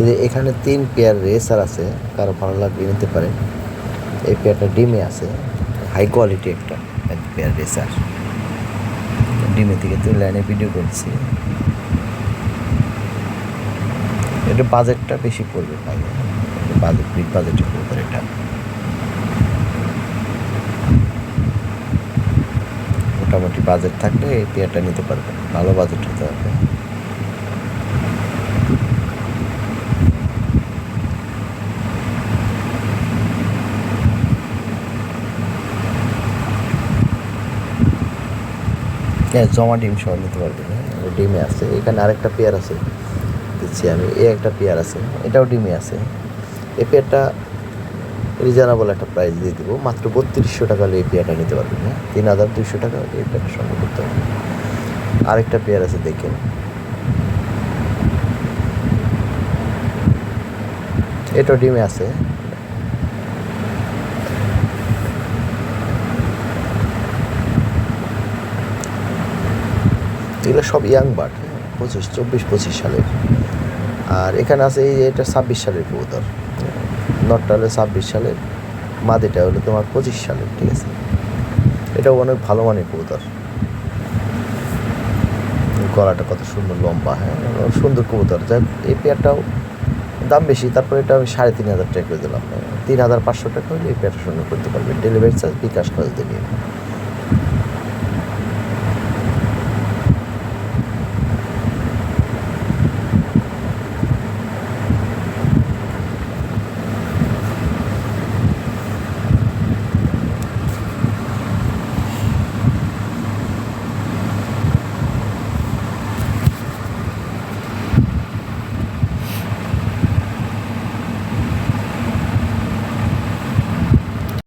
যে এখানে 3 pair racer আছে, কারো ভালো লাগবে নিতে পারেন। এই পেয়ারটা ডিমে আছে, হাই কোয়ালিটি একটা পেয়ার রেসার। ডিমে থেকে 3 লাইনে ভিডিও করছি। এটা বাজেটটা বেশি পড়বে ভাই, বাজেট বিগ বাজেটের উপর এটা। মোটামুটি বাজেট থাকলে এই পেয়ারটা নিতে পারবেন, ভালো বাজেট হতে হবে। হ্যাঁ, জমা ডিম সহ নিতে পারবেন। ডিমে আছে, এখানে আরেকটা পেয়ার আছে দিচ্ছি আমি। একটা পেয়ার আছে, এটাও ডিমে আছে। এই পেয়ারটা রিজনেবল একটা প্রাইস দিয়ে দিব, মাত্র 3200 টাকা হলে এই পেয়ারটা নিতে পারবেন। হ্যাঁ, 3200 টাকা হলে এই পেয়ারটা সংগ্রহ করতে হবে। আরেকটা পেয়ার আছে দেখেন, এটাও ডিমে আছে। এগুলো সব ইয়াং বার্ড, 24-25 সালের। আর এখানে আছে এই এটা 26 সালের কবুতর। নটটা হলো 26 সালের, মাদিটা হলো তোমার 25 সালের। ঠিক আছে, এটাও অনেক ভালো মানের কবুতর। গলাটা কত সুন্দর লম্বা, হ্যাঁ সুন্দর কবুতর। যাই এই পেয়ারটাও দাম বেশি, তারপরে এটা আমি 3500 টাকা করে দিলাম। 3500 টাকা হলে এই পেয়ারটা সংগ্রহ করতে পারবেন। ডেলিভারি চার্জ বিকাশ করে দিলে